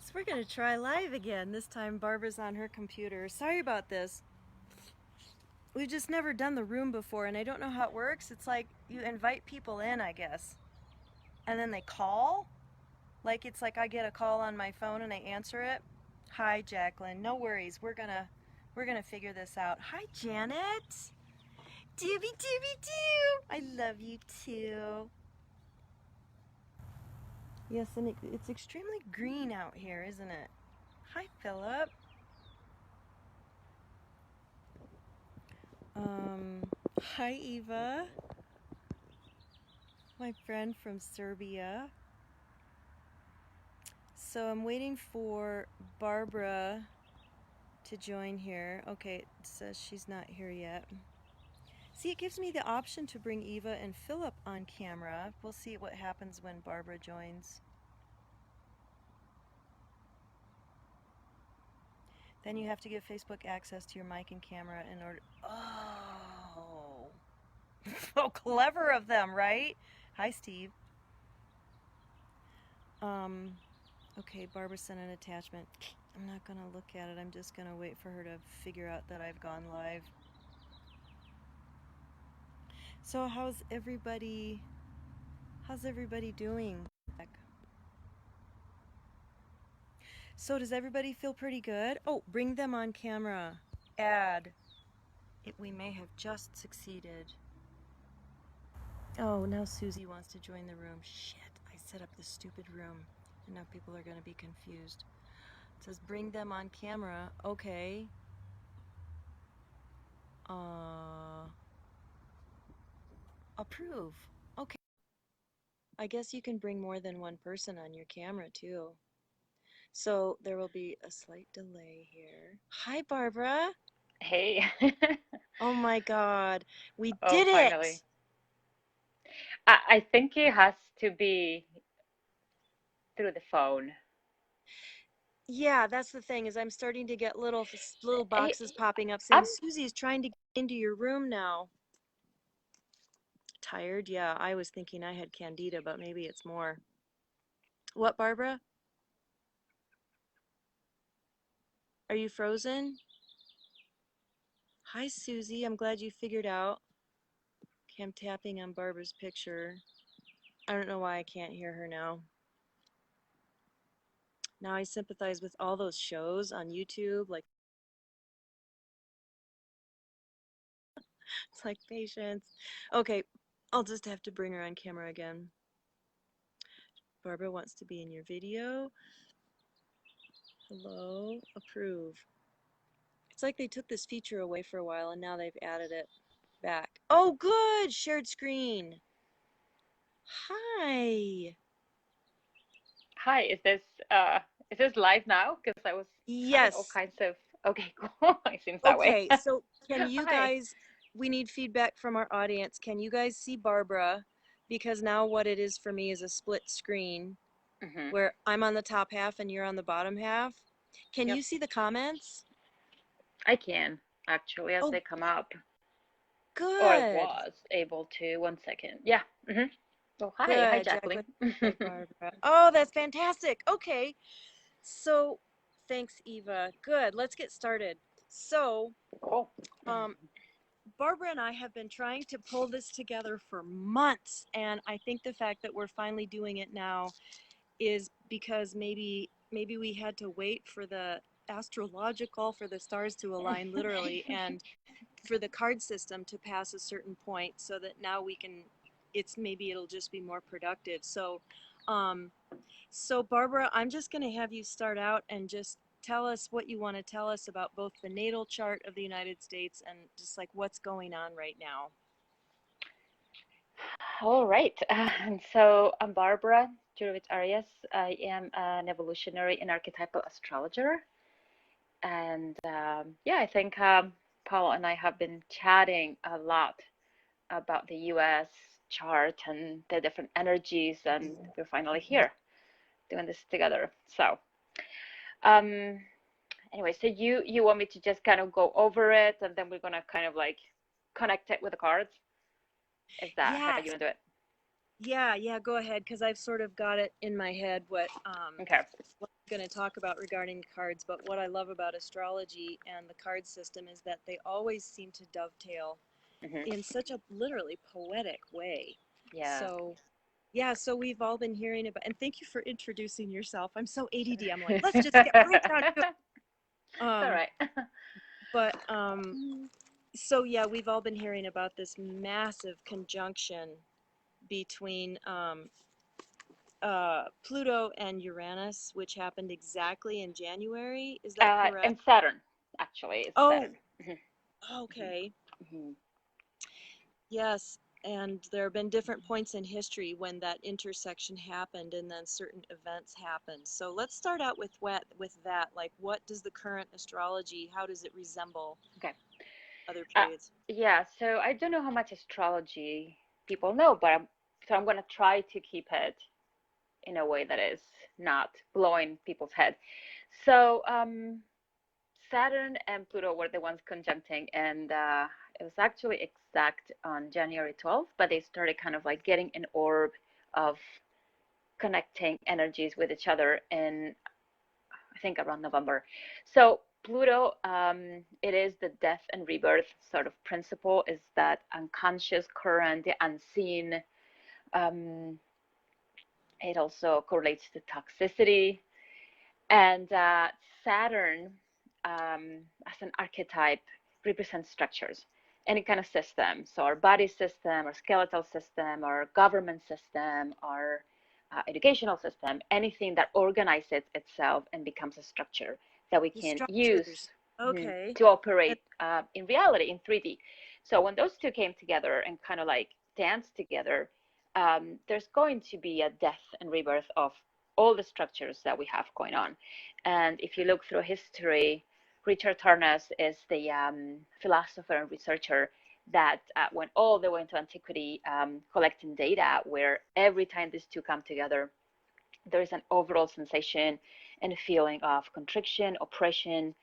So we're going to try live again. This time Barbara's on her computer. Sorry about this. We've just never done the room before, and I don't know how it works. It's like you invite people in, I guess, and then they call. Like it's like I get a call on my phone and I answer it. Hi, Jacqueline. No worries. We're gonna figure this out. Hi, Janet. Doobie doobie doo. I love you too. Yes, and it's extremely green out here, isn't it? Hi, Philip. Um, Hi, Eva, my friend from Serbia. So I'm waiting for Barbara to join here. Okay, it says she's not here yet. See, it gives me the option to bring Eva and Philip on camera. We'll see what happens when Barbara joins. Then you have to give Facebook access to your mic and camera in order. Oh, so clever of them, right? Hi, Steve. Okay, Barbara sent an attachment. I'm not gonna look at it. I'm just gonna wait for her to figure out that I've gone live. So how's everybody doing? So does everybody feel pretty good? Oh, bring them on camera. Add. We may have just succeeded. Oh, now Susie wants to join the room. Shit, I set up this stupid room. And now people are going to be confused. It says bring them on camera. Okay. Approve. Okay. I guess you can bring more than one person on your camera too. So there will be a slight delay here. Hi, Barbara. Hey. Oh my God. We Oh, did it. finally. I think it has to be through the phone. Yeah, that's the thing is I'm starting to get little Hey, boxes popping up saying I'm Susie's trying to get into your room now. Tired? Yeah, I was thinking I had candida, but maybe it's more. What, Barbara? Are you frozen? Hi, Susie. I'm glad you figured out. Okay, I'm tapping on Barbara's picture. I don't know why I can't hear her now. Now I sympathize with all those shows on YouTube, like it's like patience. Okay, I'll just have to bring her on camera again. Barbara wants to be in your video. Hello, approve. It's like they took this feature away for a while and now they've added it back. Oh, good! Shared screen. Hi. Hi, is this live now? Because I was having all Yes. kinds of okay, cool. It seems that way. Okay, so can you Hi. guys, we need feedback from our audience. Can you guys see Barbara? Because now what it is for me is a split screen Hmm. where I'm on the top half and you're on the bottom half. Can Yep. you see the comments? I can actually as Oh, they come up, or I good. was able to. One second. Yeah. Hmm. Oh, hi. Hi, Good, Jacqueline. Jacqueline. Hi, Barbara. Oh, that's fantastic. Okay. So, thanks, Eva. Good. Let's get started. So, Cool. um, Barbara and I have been trying to pull this together for months, and I think the fact that we're finally doing it now is because maybe we had to wait for the astrological for the stars to align literally and for the card system to pass a certain point so that now we can maybe it'll just be more productive. Um so Barbara, I'm just going to have you start out and just tell us what you want to tell us about both the natal chart of the United States and just like what's going on right now. All right. And so I'm Barbara Jurovich Arias. I am an evolutionary and archetypal astrologer. And yeah, I think Paul and I have been chatting a lot about the US chart and the different energies, and we're finally here doing this together. So, um, anyway, so you want me to just kind of go over it, and then we're gonna kind of like connect it with the cards? Is that how Yeah, you want to do it? Yeah, go ahead, because I've sort of got it in my head Okay. what I'm going to talk about regarding cards. But what I love about astrology and the card system is that they always seem to dovetail Hmm. in such a literally poetic way. Yeah. So yeah, so we've all been hearing about, and thank you for introducing yourself. I'm so ADD. I'm like, let's just get right down to it. It's all right. But so yeah, we've all been hearing about this massive conjunction between Pluto and Uranus, which happened exactly in January. Is that correct? And Saturn, actually, it's Oh, Saturn. Hmm. okay. Hmm. Yes. And there have been different points in history when that intersection happened and then certain events happened. So let's start out with that. Like, what does the current astrology, how does it resemble Okay. other Uh, periods? yeah, so I don't know how much astrology people know, but I'm going to try to keep it in a way that is not blowing people's head. So Saturn and Pluto were the ones conjuncting, and it was actually exact on January 12th, but they started kind of like getting an orb of connecting energies with each other in, I think, around November. So Pluto, it is the death and rebirth sort of principle, is that unconscious current, the unseen. Um, it also correlates to toxicity. And Saturn, as an archetype, represents structures, any kind of system. So our body system, our skeletal system, our government system, our educational system, anything that organizes itself and becomes a structure that we The can use structures. Okay. to And, operate in reality, in 3D. So when those two came together and kind of like danced together, there's going to be a death and rebirth of all the structures that we have going on. And if you look through history, Richard Tarnas is the philosopher and researcher that went all the way into antiquity, collecting data where every time these two come together, there is an overall sensation and a feeling of constriction, oppression,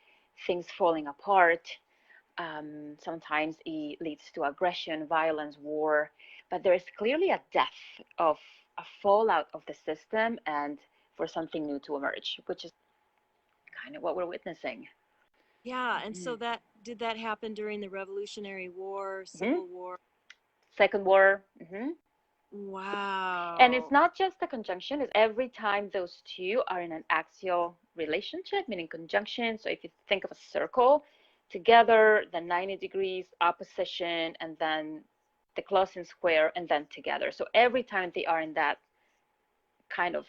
things falling apart. Sometimes it leads to aggression, violence, war, but there is clearly a death of a fallout of the system and for something new to emerge, which is kind of what we're witnessing. yeah, and Mm-hmm. so that did that happen during the Revolutionary War, Mm-hmm. Civil War? Second war. Mm-hmm. And it's Wow. not just a conjunction, it's every time those two are in an axial relationship, meaning conjunction. So if you think of a circle, together, then 90 degrees, opposition, and then the closing square, and then together. So every time they are in that kind of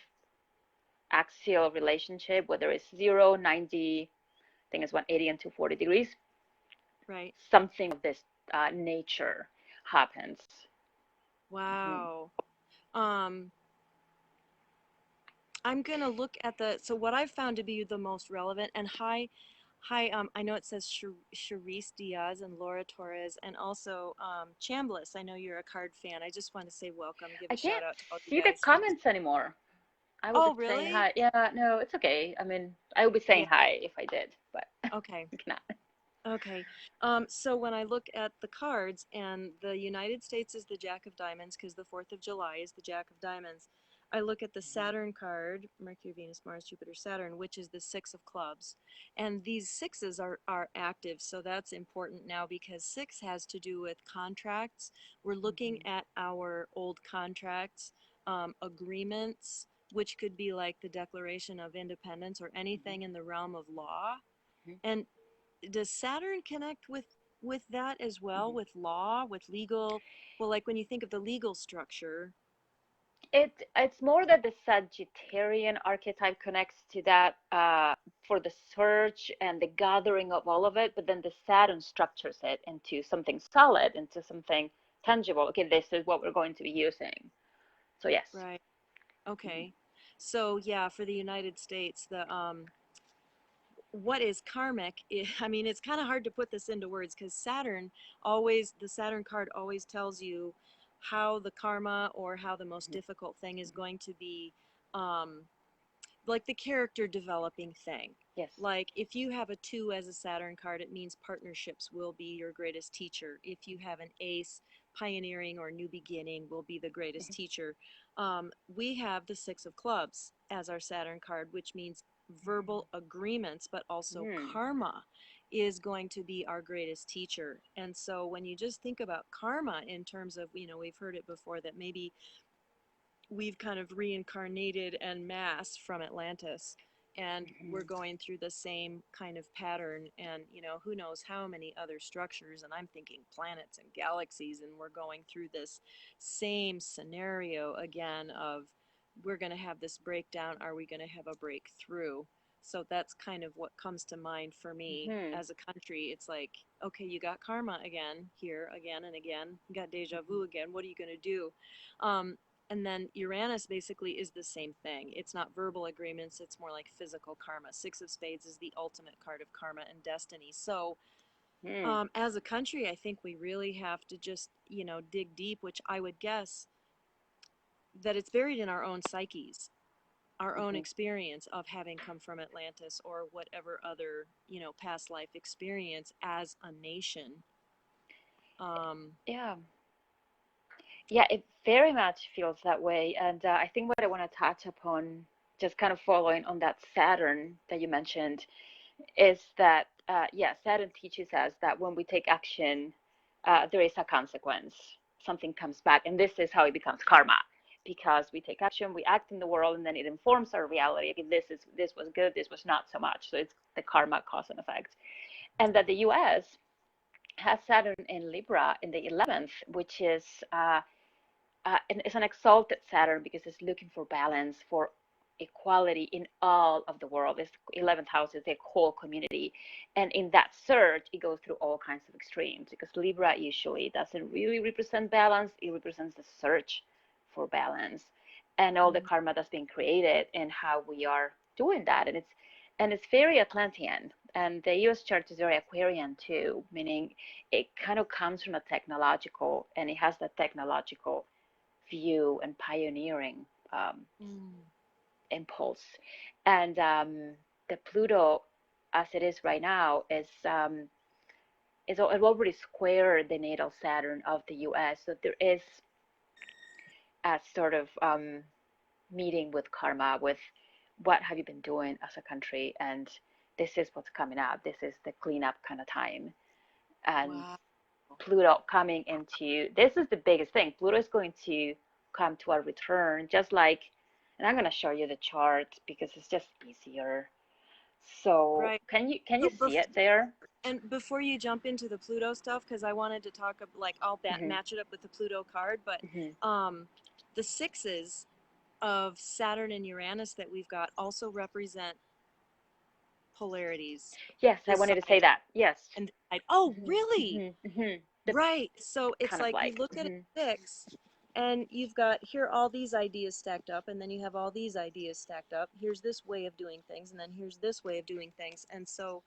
axial relationship, whether it's 0, 90, I think it's 180 and 240 degrees, Right. something of this nature happens. Mm-hmm. Wow. Um, I'm gonna look at so what I've found to be the most relevant, and hi, I know it says Charisse Diaz and Laura Torres, and also Chambliss. I know you're a card fan. I just want to say welcome, give I a shout can't out to all you see the guys. comments anymore. I will be Oh, saying really? hi. Yeah, no, it's okay. I mean, I would be Yeah. saying hi if I did, but Okay. I cannot. Okay. So when I look at the cards, and the United States is the Jack of Diamonds because the 4th of July is the Jack of Diamonds. I look at the Saturn card, Mercury, Venus, Mars, Jupiter, Saturn, which is the 6 of clubs. And these sixes are active, so that's important now because 6 has to do with contracts. We're looking Mm-hmm. at our old contracts, agreements, which could be like the Declaration of Independence or Mm-hmm. anything in the realm of law. Mm-hmm. And does Saturn connect with that as well, Mm-hmm. with law, with legal? Well, like when you think of the legal structure, It's more that the Sagittarian archetype connects to that for the search and the gathering of all of it, but then the Saturn structures it into something solid, into something tangible. Okay, this is what we're going to be using. So yes. right? Mm-hmm. Okay. So yeah, for the United States, the what is karmic? I mean, it's kind of hard to put this into words because the Saturn card always tells you how the karma or how the most Mm-hmm. difficult thing is going to be, um, like the character developing thing. Yes. Like if you have a 2 as a Saturn card, it means partnerships will be your greatest teacher. If you have an ace, pioneering or new beginning will be the greatest teacher. We have the Six of Clubs as our Saturn card, which means verbal agreements, but also Mm-hmm. karma is going to be our greatest teacher. And so when you just think about karma in terms of, we've heard it before that maybe we've kind of reincarnated en masse from Atlantis, and we're going through the same kind of pattern, and who knows how many other structures, and I'm thinking planets and galaxies, and we're going through this same scenario again of we're going to have this breakdown, are we going to have a breakthrough? So that's kind of what comes to mind for me Mm-hmm. as a country. It's like, okay, you got karma again here again and again, you got deja vu again, what are you going to do? And then Uranus basically is the same thing. It's not verbal agreements, it's more like physical karma. Six of Spades is the ultimate card of karma and destiny. So, Mm-hmm. as a country, I think we really have to just, dig deep, which I would guess that it's buried in our own psyches, our own Mm-hmm. experience of having come from Atlantis or whatever other, past life experience as a nation. Um, Yeah. Yeah, it very much feels that way. And I think what I want to touch upon, just kind of following on that Saturn that you mentioned, is that, yeah, Saturn teaches us that when we take action, there is a consequence. Something comes back. And this is how it becomes karma. Because we take action, we act in the world, and then it informs our reality. Okay, this was good, this was not so much. So it's the karma cause and effect. And that the US has Saturn in Libra in the 11th, which is and it's an exalted Saturn because it's looking for balance, for equality in all of the world. This 11th house is the whole community. And in that search, it goes through all kinds of extremes because Libra usually doesn't really represent balance, it represents the search for balance and all the mm, karma that's being created and how we are doing that. And it's very Atlantean. And the US chart is very Aquarian too, meaning it kind of comes from a technological, and it has the technological view and pioneering mm, impulse. And the Pluto, as it is right now, is it already squared the natal Saturn of the U.S. So there is a sort of meeting with karma, with what have you been doing as a country, and this is what's coming up. This is the cleanup kind of time, and wow. Pluto coming into this is the biggest thing. Pluto is going to come to a return, just like, and I'm going to show you the chart because it's just easier. So Right. can you So see it there? And before you jump into the Pluto stuff, because I wanted to talk like I'll Mm-hmm. match it up with the Pluto card, but Mm-hmm. the sixes of Saturn and Uranus that we've got also represent polarities, Yes, I the wanted side to say that. Yes. and the side. Oh, Mm-hmm. really? Mm-hmm. Mm-hmm. The Right. So it's kind of like you like. look at a Mm-hmm. six and you've got here all these ideas stacked up, and then you have all these ideas stacked up. Here's this way of doing things, and then here's this way of doing things. And so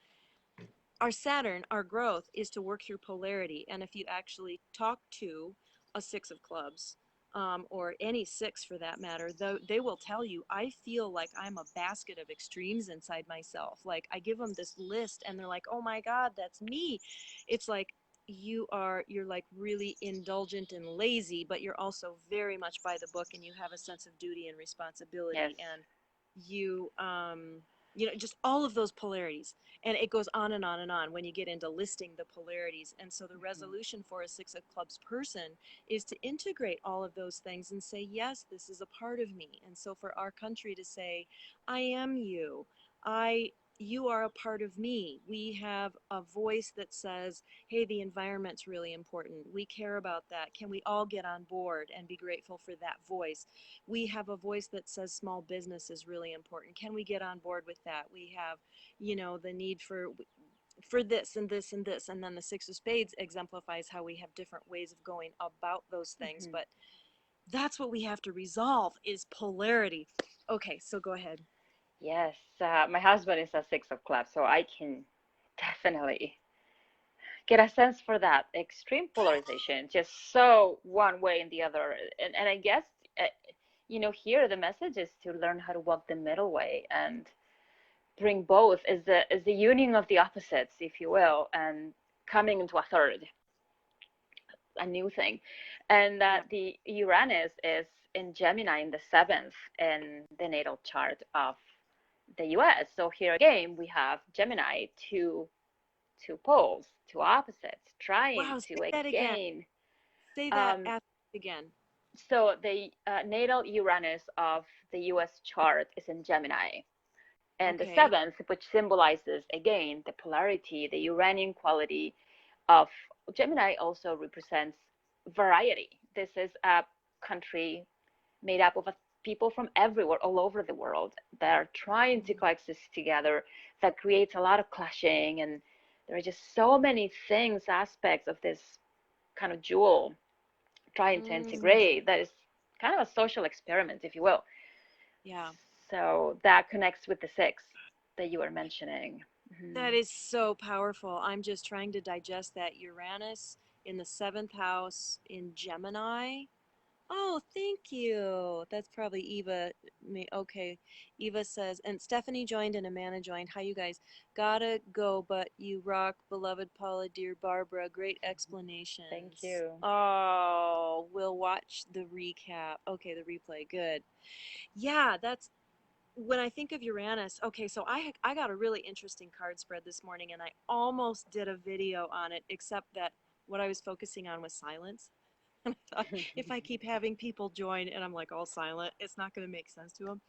our Saturn, our growth, is to work through polarity. And if you actually talk to a six of clubs, or any six for that matter, though they will tell you, I feel like I'm a basket of extremes inside myself. Like I give them this list and they're like, oh my God, that's me. It's like you're like really indulgent and lazy, but you're also very much by the book and you have a sense of duty and Yes. responsibility. And you, just all of those polarities, and it goes on and on and on when you get into listing the polarities. And so the Mm-hmm. resolution for a six of clubs person is to integrate all of those things and say, yes, this is a part of me. And so for our country to say, I am you, I you are a part of me. We have a voice that says, hey, the environment's really important, we care about that, can we all get on board and be grateful for that voice? We have a voice that says small business is really important, can we get on board with that? We have, the need for this and this and this, and then the six of spades exemplifies how we have different ways of going about those things. Mm-hmm. But that's what we have to resolve is polarity. Okay, so go ahead. Yes. My husband is a six of clubs, so I can definitely get a sense for that extreme polarization, just so one way and the other. And I guess, uh, here the message is to learn how to walk the middle way and bring both as the union of the opposites, if you will, and coming into a third. a new thing. And Yeah. the Uranus is in Gemini in the seventh in the natal chart of the US. So here again, we have Gemini, two poles, two opposites, trying Wow, to say that again. again. Say that Um, again. so the natal Uranus of the US chart is in Gemini. And the Okay. seventh, which symbolizes again the polarity, the Uranian quality of Gemini, also represents variety. This is a country made up of people from everywhere, all over the world, that are trying to coexist together. That creates a lot of clashing, and there are just so many things, aspects of this kind of jewel trying to Mm, integrate, that is kind of a social experiment, if you will. yeah. So that connects with the six that you were mentioning. Mm-hmm. That is so powerful. I'm just trying to digest that. Uranus in the seventh house in Gemini. Oh, thank you. That's probably Eva. Okay. Eva says, and Stephanie joined and Amanda joined. Hi, you guys. Gotta go, but you rock, beloved Paula, dear Barbara. Great Thank explanations. you. Oh, we'll watch the recap. Okay, the replay. Good. Yeah, that's when I think of Uranus. Okay, so I got a really interesting card spread this morning, and I almost did a video on it, except that what I was focusing on was silence. And I thought, if I keep having people join and I'm like all silent, it's not going to make sense to them.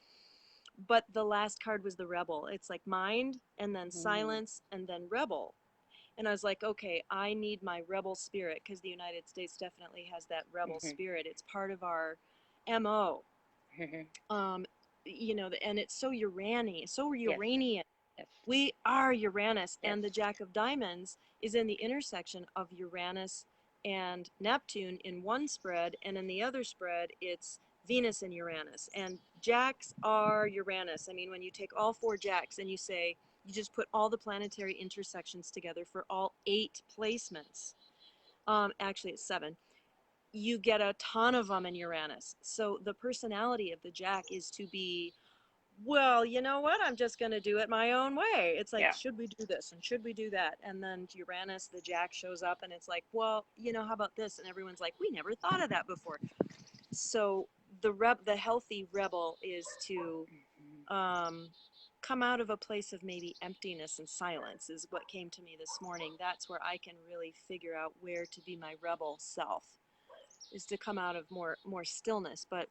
But the last card was the rebel. It's like mind and then Mm-hmm. silence and then rebel. And I was like, okay, I need my rebel spirit because the United States definitely has that rebel Mm-hmm. spirit. It's part of our MO. Mm-hmm. Um, and it's so Uranian, so Yes, Uranian. yes, We are Uranus, yes. and the Jack of Diamonds is in the intersection of Uranus and Neptune in one spread, and in the other spread, it's Venus and Uranus. And Jacks are Uranus. I mean, when you take all four Jacks and you say, you just put all the planetary intersections together for all 8 placements. Actually, it's 7. You get a ton of them in Uranus. So the personality of the Jack is to be, well, you know what? I'm just going to do it my own way. It's like, Yeah. should we do this and should we do that? And then Uranus, the Jack shows up and it's like, well, how about this? And everyone's like, we never thought of that before. So the healthy rebel is to Mm-hmm. um, come out of a place of maybe emptiness and silence is what came to me this morning. That's where I can really figure out where to be my rebel self, is to come out of more stillness. But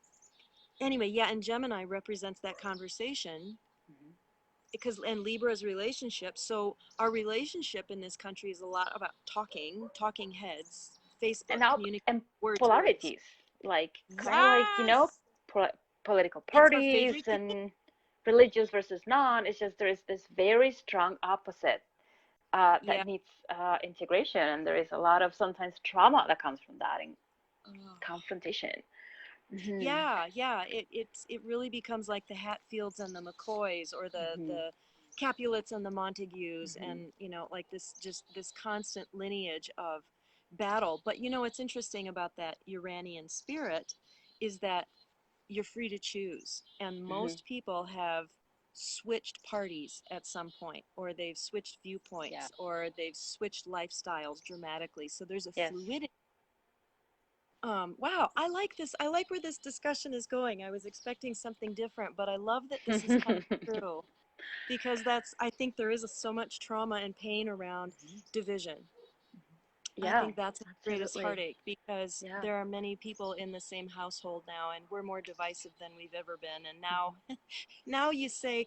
anyway, yeah, and Gemini represents that conversation Mm-hmm. because, and Libra's relationship. So our relationship in this country is a lot about talking heads, Facebook, And now, communicate and words. polarities, like kind of like Yes, po political it's our parties favorite thing. and religious versus non. It's just there is this very strong opposite Yeah. that needs integration, and there is a lot of sometimes trauma that comes from that and Oh. confrontation. Mm-hmm. Yeah, yeah. It really becomes like the Hatfields and the McCoys, or the Mm-hmm. the Capulets and the Montagues, Mm-hmm. and like this constant lineage of battle. But what's interesting about that Uranian spirit is that you're free to choose, and Mm-hmm. most people have switched parties at some point, or they've switched Yeah. viewpoints, or they've switched lifestyles dramatically. So there's a Yes. fluidity. Wow, I like this. I like where this discussion is going. I was expecting something different, but I love that this is coming true, because I think there is so much trauma and pain around division. I Yeah, think that's the greatest absolutely. heartache, because Yeah. there are many people in the same household now, and we're more divisive than we've ever been. And now, Mm-hmm. now you say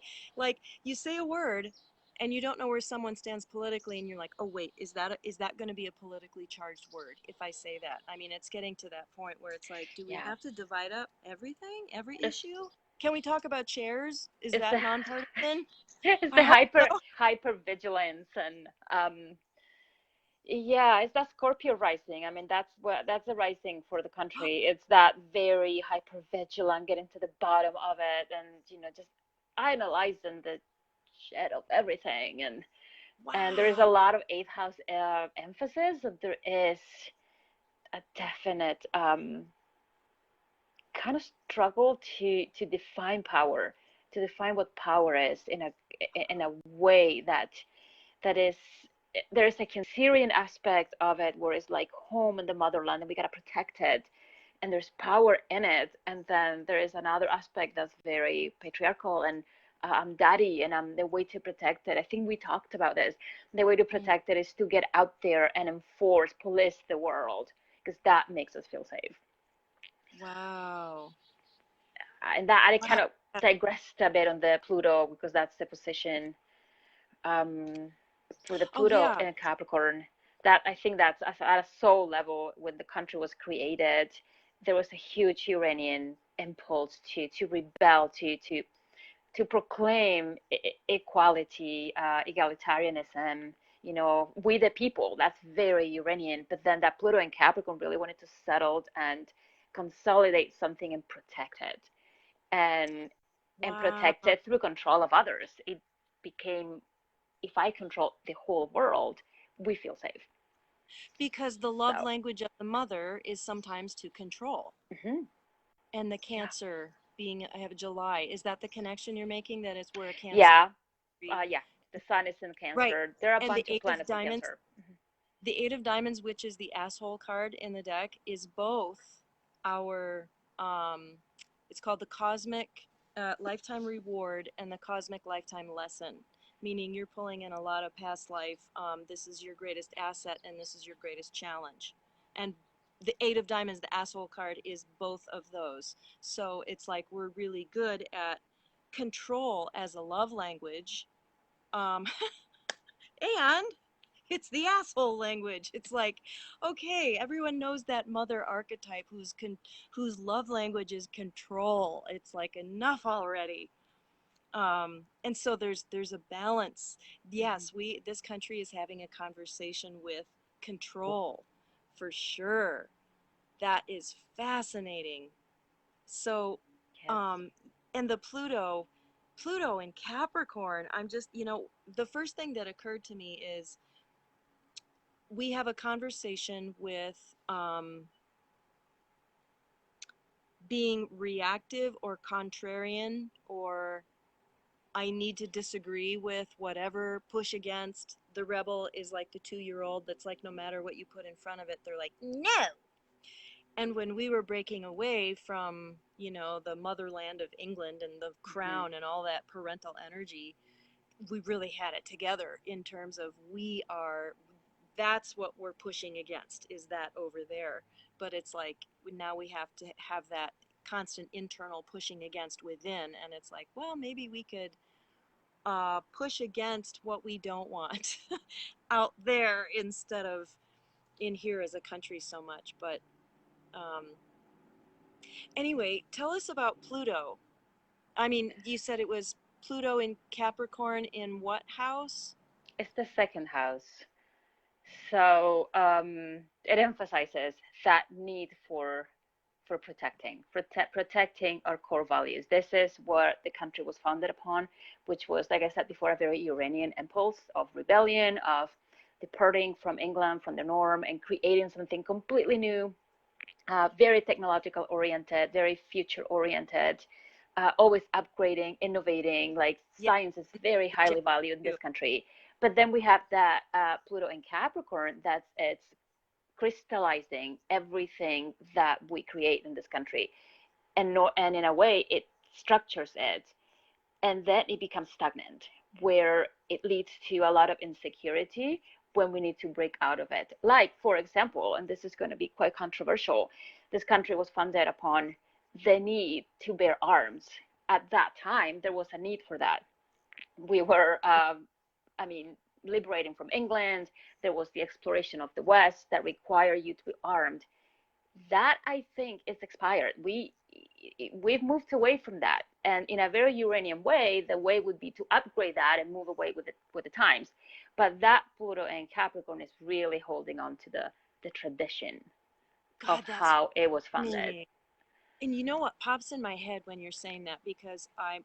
a word, and you don't know where someone stands politically, and you're like, oh wait, is that going to be a politically charged word if I say that? I mean, it's getting to that point where it's like, do we Yeah. have to divide up everything, every It's issue? Can we talk about chairs? Is it's that the nonpartisan? it's I the hope so. hyper vigilance and yeah, it's that Scorpio rising. I mean, that's the rising for the country. It's that very hyper vigilant, getting to the bottom of it, and just analyzing the shit of everything. And there is a Wow. lot of eighth house emphasis. And there is a definite kind of struggle to define power, to define what power is in a way that is there's a Cancerian aspect of it where it's like home in the motherland and we gotta protect it, and there's power in it. And then there is another aspect that's very patriarchal, and I'm daddy, and the way to protect it. I think we talked about this. The way to Mm. protect it is to get out there and enforce, police the world, because that makes us feel safe. Wow. And that I Wow. kind of digressed a bit on the Pluto because that's the position um, for the Oh Pluto yeah. in Capricorn. That I think that's at a soul level when the country was created. There was a huge Uranian impulse to rebel, to proclaim equality, egalitarianism. You know, we the people. That's very Uranian. But then that Pluto and Capricorn really wanted to settle and consolidate something and protect it, and Wow. protect it through control of others. It became, if I control the whole world, we feel safe. Because the love So, language of the mother is sometimes to control. mm-hmm. And the Yeah, Cancer being, I have a July. Is that the connection you're making? That it's where a Cancer? yeah, yeah. The sun is in Right. Cancer. There are a And the bunch of Eight of planets in Diamonds, Cancer. Mm-hmm. which is the asshole card in the deck, is both our, um, it's called the cosmic lifetime reward and the cosmic lifetime lesson, meaning you're pulling in a lot of past life. This is your greatest asset and this is your greatest challenge. And the Eight of Diamonds, the asshole card, is both of those. So it's like we're really good at control as a love language. Um, and it's the asshole language. It's like, okay, everyone knows that mother archetype whose love language is control. It's like enough already. And so there's a balance. Mm-hmm. Yes, we this country is having a conversation with control, for sure. That is fascinating. So, Yes. um, and the Pluto in Capricorn. I'm just, the first thing that occurred to me is we have a conversation with being reactive or contrarian, or I need to disagree with whatever, push against. The rebel is like the 2-year old that's like, no matter what you put in front of it, they're like, no. And when we were breaking away from, the motherland of England and the Mm-hmm. crown and all that parental energy, we really had it together in terms of that's what we're pushing against, is that over there. But it's like now we have to have that constant internal pushing against within, and it's like, well, maybe we could push against what we don't want out there instead of in here as a country so much. But um, anyway, tell us about Pluto. I mean, you said it was Pluto in Capricorn in what house? It's the second house. So it emphasizes that need for protecting our core values. This is what the country was founded upon, which was, like I said before, a very Uranian impulse of rebellion, of departing from England, from the norm, and creating something completely new, very technological oriented, very future oriented, always upgrading, innovating. Like Yeah, science is very highly valued in this country. But then we have that Pluto in Capricorn, that's it's crystallizing everything that we create in this country, and no, and in a way it structures it, and then it becomes stagnant, where it leads to a lot of insecurity when we need to break out of it. Like, for example, and this is going to be quite controversial, this country was founded upon the need to bear arms. At that time, there was a need for that. We were, I mean, liberating from England. There was the exploration of the West that required you to be armed. That I think is expired. We've moved away from that, and in a very Uranian way, the way would be to upgrade that and move away with the times. But that Pluto and Capricorn is really holding on to the tradition of God, that's how it was funded. fascinating. And you know what pops in my head when you're saying that, because I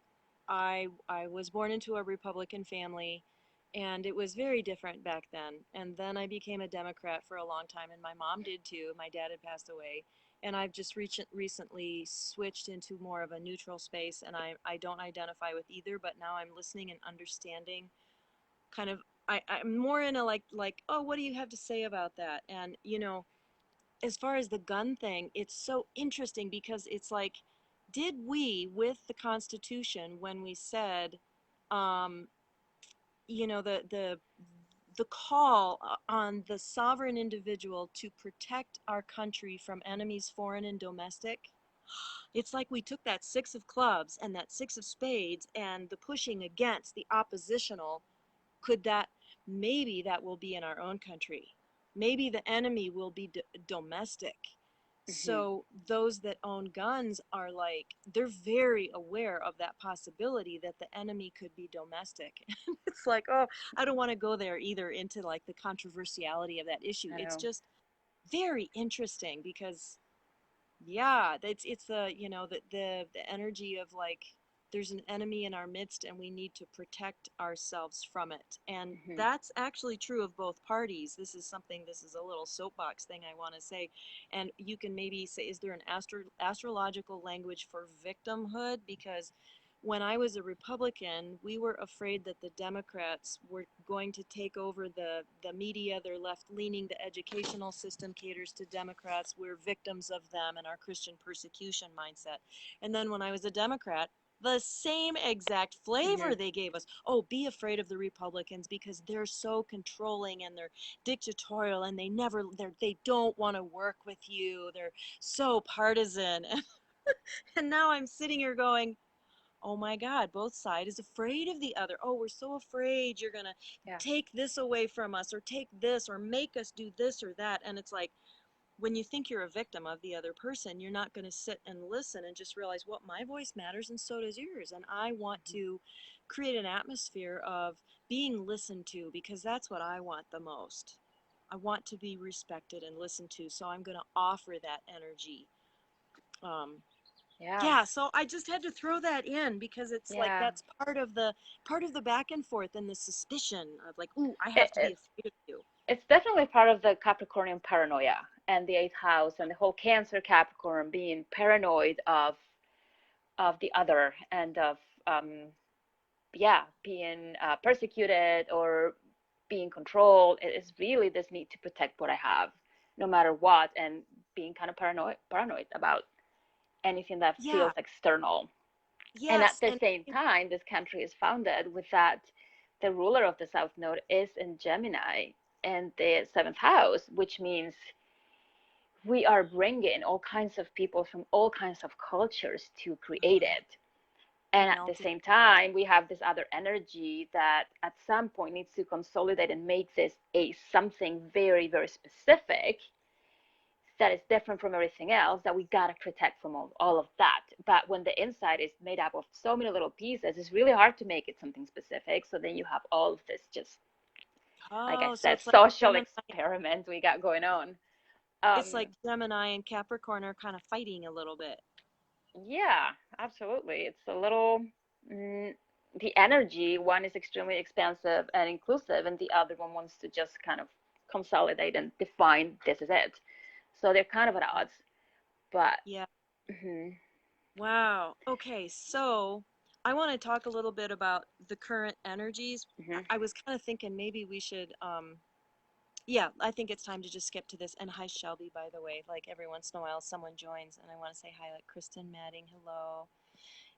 was born into a Republican family, and it was very different back then. And then I became a Democrat for a long time, and my mom did too. My dad had passed away, and I've just recently switched into more of a neutral space, and I don't identify with either. But now I'm listening and understanding kind of I'm more in a oh, what do you have to say about that? And as far as the gun thing, it's so interesting because it's like, did we, with the Constitution, when we said, um, the call on the sovereign individual to protect our country from enemies, foreign and domestic, it's like we took that six of clubs and that six of spades and the pushing against the oppositional. Could that, maybe that will be in our own country, maybe the enemy will be domestic. Hmm. So those that own guns are like, they're very aware of that possibility that the enemy could be domestic. It's like, oh, I don't want to go there either into like the controversiality of that issue. I It's know. just very interesting because, yeah, it's the the energy of like, there's an enemy in our midst and we need to protect ourselves from it. And Hmm. that's actually true of both parties. This is a little soapbox thing I want to say. And you can maybe say, is there an astrological language for victimhood? Because when I was a Republican, we were afraid that the Democrats were going to take over the media. They're left leaning. The educational system caters to Democrats. We're victims of them and our Christian persecution mindset. And then when I was a Democrat, the same exact flavor Hmm. they gave us. Oh, be afraid of the Republicans because they're so controlling and they're dictatorial and they don't want to work with you. They're so partisan. And now I'm sitting here going, oh my God, both sides is afraid of the other. Oh, we're so afraid you're going to Yeah. take this away from us or take this or make us do this or that. And it's like, when you think you're a victim of the other person, you're not going to sit and listen and just realize what, my voice matters and so does yours. And I want Hmm. to create an atmosphere of being listened to because that's what I want the most. I want to be respected and listened to. So I'm going to offer that energy. Um, Yeah. yeah, so I just had to throw that in because it's like Yeah. that's part of the back and forth and the suspicion of like, ooh, I It, have to be it's afraid of you. it's definitely part of the Capricornian paranoia and the eighth house and the whole Cancer Capricorn being paranoid of the other and of yeah, being persecuted or being controlled. It is really this need to protect what I have, no matter what, and being kind of paranoid about anything that Yeah, feels external. And at yes, the and same time, this country is founded with that the ruler of the South Node is in Gemini and the seventh house, which means we are bringing all kinds of people from all kinds of cultures to create it. the And at the melting same pot. time, we have this other energy that at some point needs to consolidate and make this a something very, very specific that is different from everything else that we gotta protect from all of that. But when the inside is made up of so many little pieces, it's really hard to make it something specific. So then you have all of this just, like I Oh, so said, social experiment we got going on. It's like Um, Gemini and Capricorn are kind of fighting a little bit. yeah, absolutely. It's a little mm, the energy. One is extremely expansive and inclusive, and the other one wants to just kind of consolidate and define this is it. So they're kind of at odds. But Yeah. mhm, Wow. Okay, so I want to talk a little bit about the current energies. mhm. I was kind of thinking maybe we should yeah, I think it's time to just skip to this. And hi, Shelby, by the way. Like every once in a while, someone joins, and I want to say hi, like Kristen Madding, hello,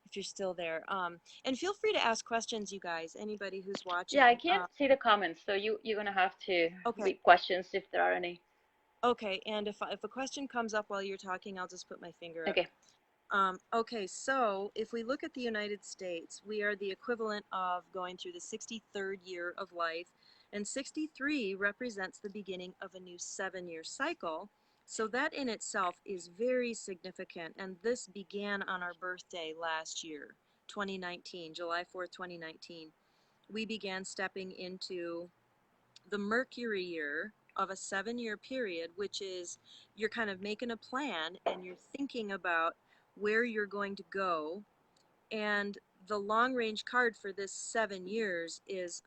if you're still there. And feel free to ask questions, you guys. Anybody who's Yeah, I watching. can't see the comments, so you're gonna have to Okay, read questions if there are any. okay. And if a question comes up while you're talking, I'll just put my finger up. Okay. Okay, so if we look at the United States, we are the equivalent of going through the 63rd year of life, and 63 represents the beginning of a new 7-year cycle. So that in itself is very significant, and this began on our birthday last year, 2019, July 4th, 2019. We began stepping into the Mercury year of a 7-year period, which is you're kind of making a plan and you're thinking about where you're going to go. And the long range card for this 7 years is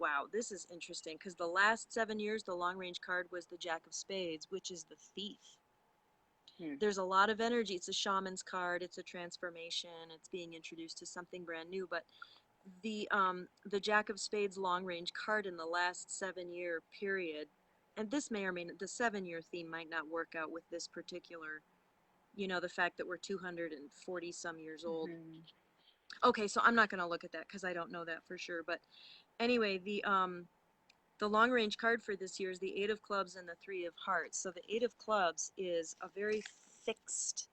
wow, this is interesting because the last 7 years, the long range card was the Jack of Spades, which is the thief. Hmm. There's a lot of energy. It's a shaman's card, it's a transformation, it's being introduced to something brand new. But the Jack of Spades long range card in the last 7 year period, and this may or may not, the 7 year theme might not work out with this particular, the fact that we're 240 some years old. Hmm. Okay, so I'm not going to look at that because I don't know that for sure. But anyway, the long range card for this year is the Eight of Clubs and the Three of Hearts. So the Eight of Clubs is a very fixed,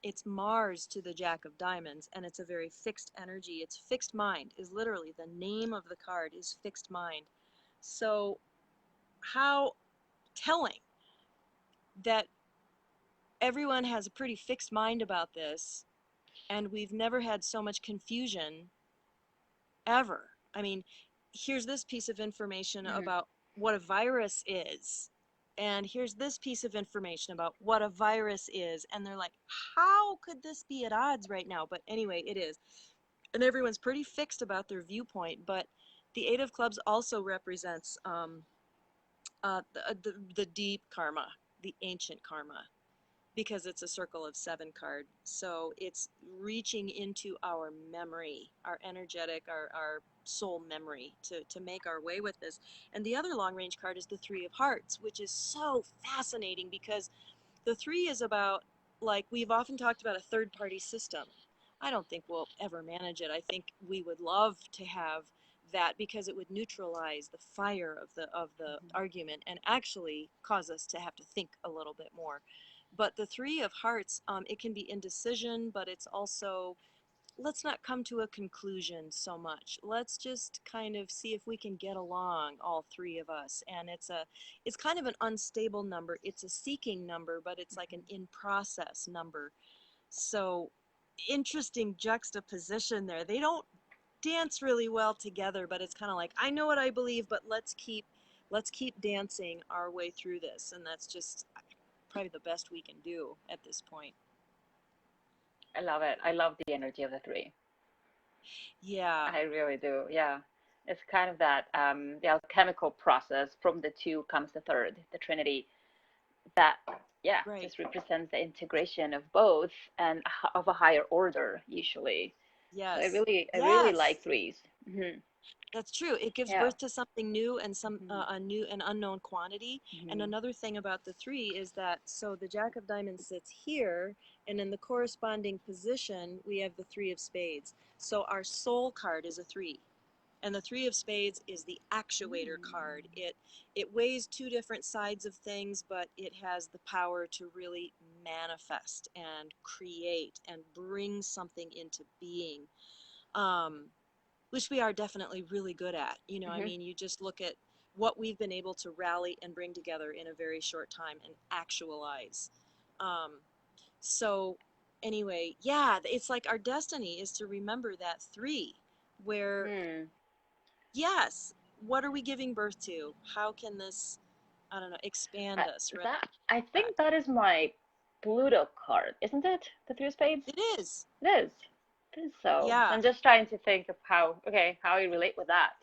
it's Mars to the Jack of Diamonds, and it's a very fixed energy. It's fixed mind, is literally the name of the card, is fixed mind. So, how telling that everyone has a pretty fixed mind about this, and we've never had so much confusion ever. I mean, here's this piece of information Hmm. about what a virus is, and here's this piece of information about what a virus is, and they're like, how could this be at odds right now? But anyway, it is. And everyone's pretty fixed about their viewpoint, but the Eight of Clubs also represents the deep karma, the ancient karma, because it's a circle of seven card. So it's reaching into our memory, our energetic, our soul memory to make our way with this. And the other long range card is the Three of Hearts, which is so fascinating because the three is about, like, we've often talked about a third party system. I don't think we'll ever manage it. I think we would love to have that because it would neutralize the fire of the Hmm. argument and actually cause us to have to think a little bit more. But the Three of Hearts, it can be indecision, but it's also, let's not come to a conclusion so much. Let's just kind of see if we can get along, all three of us. And it's kind of an unstable number. It's a seeking number, but it's like an in process number. So interesting juxtaposition there. They don't dance really well together, but it's kind of like, I know what I believe, but let's keep dancing our way through this. And that's just probably the best we can do at this point. I love it. I love the energy of the three. Yeah, I really do. Yeah. It's kind of that the alchemical process. From the two comes the third, the Trinity. That, yeah, right. just represents the integration of both and of a higher order usually. So Yes. I really Yes. like threes. Hmm. That's true. It gives Yeah. birth to something new and some Hmm. a new and unknown quantity. And Hmm. another thing about the three is that, so the Jack of Diamonds sits here, and in the corresponding position we have the Three of Spades. So our soul card is a three, and the Three of Spades is the actuator card. It weighs two different sides of things, but it has the power to really manifest and create and bring something into being. Um, which we are definitely really good at. I Hmm. mean, you just look at what we've been able to rally and bring together in a very short time and actualize. Um, so, anyway, yeah, it's like our destiny is to remember that three, where, Hmm. yes, what are we giving birth to? How can this, I don't know, expand us, right? That I That. think that is my Pluto card, isn't it? The three of spades. It is. It is. It is so. So Yeah. I'm just trying to think of how you relate with that.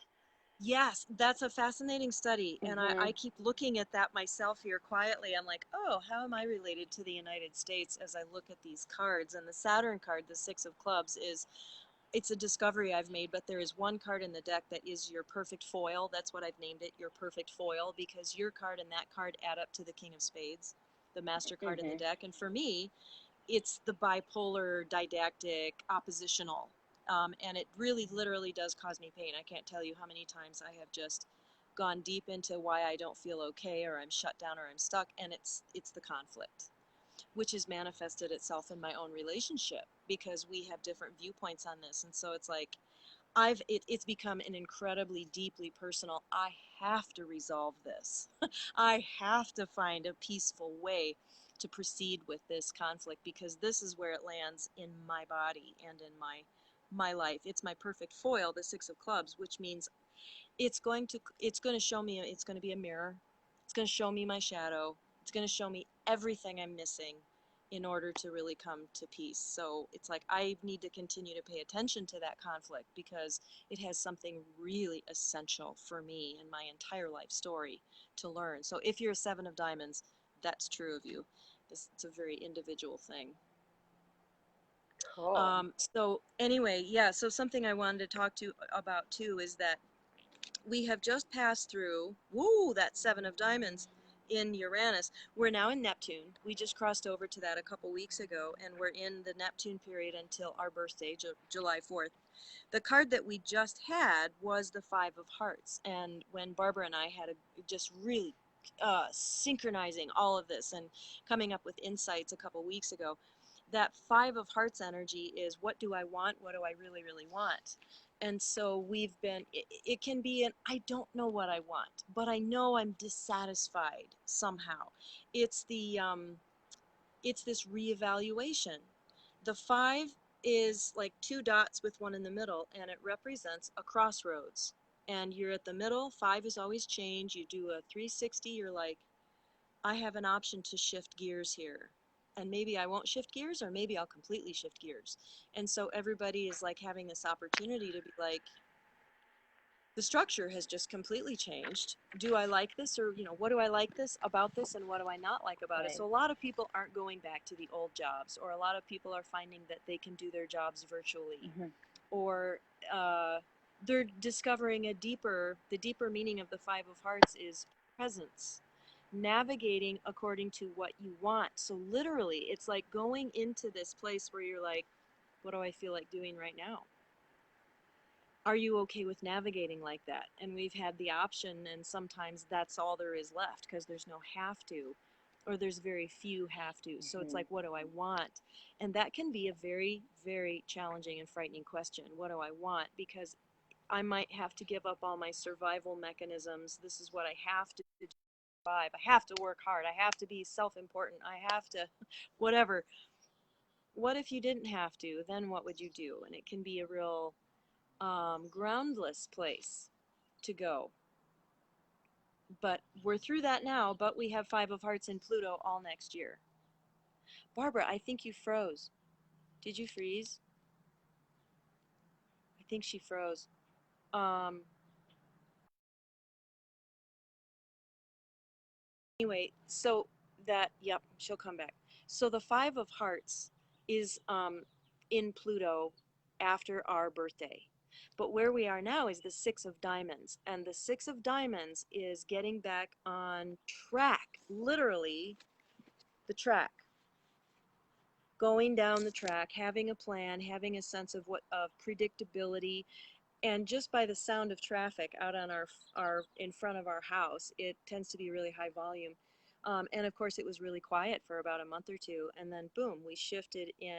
Yes, that's a fascinating study. And I Hmm. keep looking at that myself here quietly. I'm like, oh, how am I related to the United States as I look at these cards? And the Saturn card, the Six of Clubs, it's a discovery I've made, but there is one card in the deck that is your perfect foil. That's what I've named it, your perfect foil, because your card and that card add up to the King of Spades, the master card in the Hmm. deck. And for me, it's the bipolar, didactic, oppositional. And it really literally does cause me pain. I can't tell you how many times I have just gone deep into why I don't feel okay, or I'm shut down, or I'm stuck, and it's the conflict, which has manifested itself in my own relationship because we have different viewpoints on this. And so it's like, it's become an incredibly deeply personal, I have to resolve this. I have to find a peaceful way to proceed with this conflict because this is where it lands in my body and in my life. It's my perfect foil, the Six of Clubs, which means it's going to show me, it's going to be a mirror. It's going to show me my shadow. It's going to show me everything I'm missing in order to really come to peace. So it's like I need to continue to pay attention to that conflict because it has something really essential for me in my entire life story to learn. So if you're a Seven of Diamonds, that's true of you. It's a very individual thing. Cool. So anyway, yeah, so something I wanted to talk to about too is that we have just passed through, woo, that Seven of Diamonds in Uranus. We're now in Neptune. We just crossed over to that a couple weeks ago, and we're in the Neptune period until our birthday, July 4th. The card that we just had was the Five of Hearts, and when Barbara and I had just really synchronizing all of this and coming up with insights a couple weeks ago, that Five of Hearts energy is, what do I want? What do I really, really want? And so we've been, it can be an, I don't know what I want, but I know I'm dissatisfied somehow. It's it's this reevaluation. The five is like two dots with one in the middle, and it represents a crossroads. And you're at the middle. Five is always change. You do a 360. You're like, I have an option to shift gears here. And maybe I won't shift gears, or maybe I'll completely shift gears. And so everybody is like having this opportunity to be like, the structure has just completely changed. Do I like this, or what do I like this about this, and what do I not like about it? Right. So a lot of people aren't going back to the old jobs, or a lot of people are finding that they can do their jobs virtually, Mm-hmm. or they're discovering the deeper meaning of the Five of Hearts is presence, navigating according to what you want. So literally, it's like going into this place where you're like, what do I feel like doing right now? Are you okay with navigating like that? And we've had the option, and sometimes that's all there is left because there's no have to, or there's very few have to. So it's Mm-hmm. like, what do I want? And that can be a very, very challenging and frightening question. What do I want? Because I might have to give up all my survival mechanisms. This is what I have to do to survive. I have to work hard. I have to be self important. I have to, whatever. What if you didn't have to? Then what would you do? And it can be a real groundless place to go. But we're through that now, but we have Five of Hearts in Pluto all next year. Barbara, I think you froze. Did you freeze? I think she froze. Um, anyway, so yep, she'll come back. So the Five of Hearts is in Pluto after our birthday. But where we are now is the Six of Diamonds. And the Six of Diamonds is getting back on track, literally the track. Going down the track, having a plan, having a sense of predictability, and just by the sound of traffic out on our in front of our house, it tends to be really high volume. And of course, it was really quiet for about a month or two, and then boom, we shifted in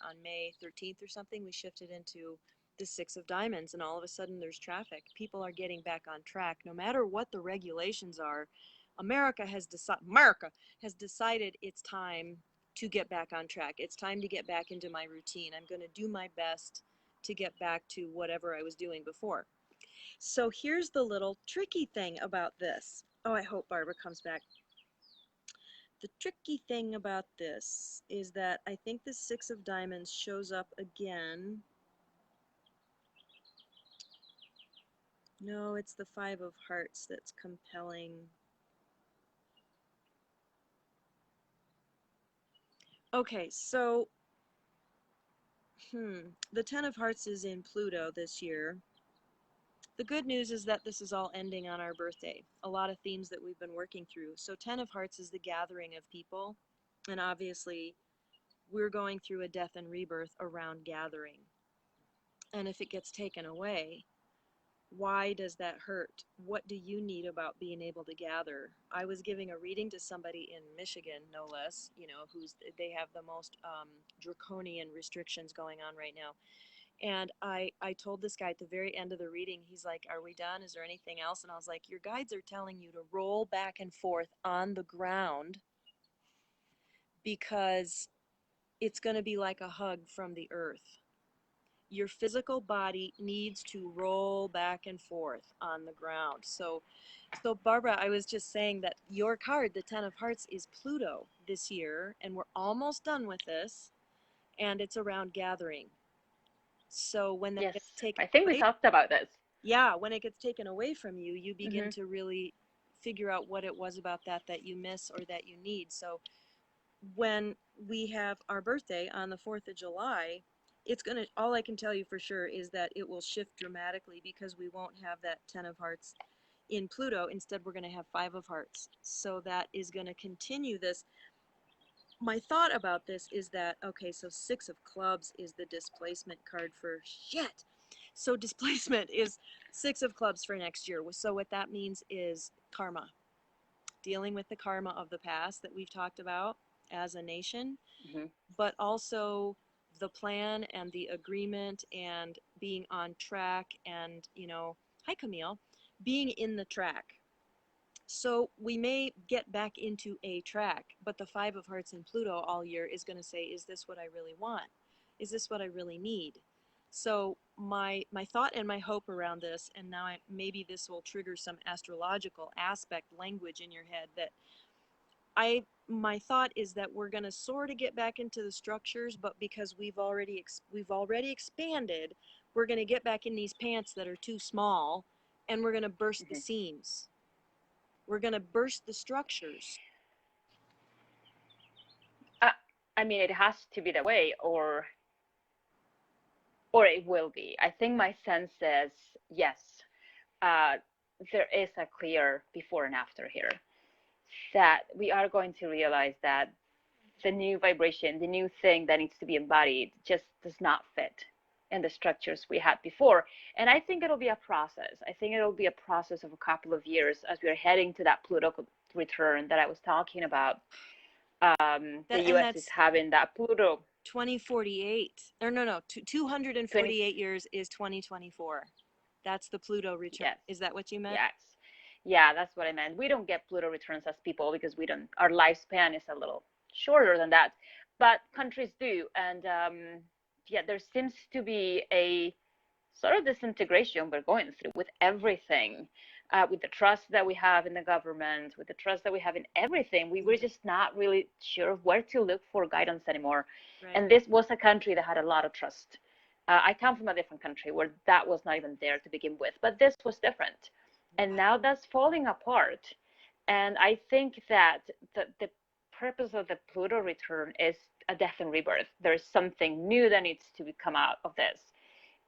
on May 13th or something. We shifted into the Six of Diamonds, and all of a sudden there's traffic. People are getting back on track, no matter what the regulations are. America has decided it's time to get back on track. It's time to get back into my routine. I'm going to do my best to get back to whatever I was doing before. So here's the little tricky thing about this. Oh, I hope Barbara comes back. The tricky thing about this is that I think the Six of Diamonds shows up again. No, it's the Five of Hearts that's compelling. Okay, so the Ten of Hearts is in Pluto this year. The good news is that this is all ending on our birthday. A lot of themes that we've been working through. So Ten of Hearts is the gathering of people. And obviously, we're going through a death and rebirth around gathering. And if it gets taken away, why does that hurt? What do you need about being able to gather? I was giving a reading to somebody in Michigan, no less, they have the most draconian restrictions going on right now. And I told this guy at the very end of the reading, he's like, are we done? Is there anything else? And I was like, your guides are telling you to roll back and forth on the ground because it's going to be like a hug from the earth. Your physical body needs to roll back and forth on the ground. So Barbara, I was just saying that your card, the Ten of Hearts, is Pluto this year, and we're almost done with this, and it's around gathering. So when that Yes, gets taken I think we away, talked about this. yeah, when it gets taken away from you, you begin Mm-hmm. to really figure out what it was about that you miss or that you need. So when we have our birthday on the 4th of July, it's going to, all I can tell you for sure is that it will shift dramatically because we won't have that 10 of hearts in Pluto. Instead, we're going to have 5 of hearts. So that is going to continue this. My thought about this is that, okay, so 6 of clubs is the displacement card for shit. So displacement is 6 of clubs for next year. So what that means is karma, dealing with the karma of the past that we've talked about as a nation, but also the plan and the agreement and being on track and, hi Camille, being in the track. So we may get back into a track, but the 5 of hearts in Pluto all year is going to say, is this what I really want? Is this what I really need? So my thought and my hope around this, and now maybe this will trigger some astrological aspect language in your head, that my thought is that we're going to sort of get back into the structures, but because we've already expanded, we're going to get back in these pants that are too small, and we're going to burst the seams. We're going to burst the structures. I mean, it has to be that way, or it will be. I think my sense is yes, there is a clear before and after here. That we are going to realize that the new vibration, the new thing that needs to be embodied, just does not fit in the structures we had before. And I think it'll be a process. I think it'll be a process of a couple of years as we're heading to that Pluto return that I was talking about. The US is having that Pluto 2048. Or no, 248 years is 2024. That's the Pluto return. Yes. Is that what you meant? Yes. Yeah, that's what I meant. We don't get Pluto returns as people because our lifespan is a little shorter than that, but countries do. And yeah, there seems to be a sort of disintegration we're going through with everything, with the trust that we have in the government, with the trust that we have in everything. We were just not really sure of where to look for guidance anymore. Right. And this was a country that had a lot of trust. I come from a different country where that was not even there to begin with, but this was different. And now that's falling apart. And I think that the purpose of the Pluto return is a death and rebirth. There's something new that needs to come out of this.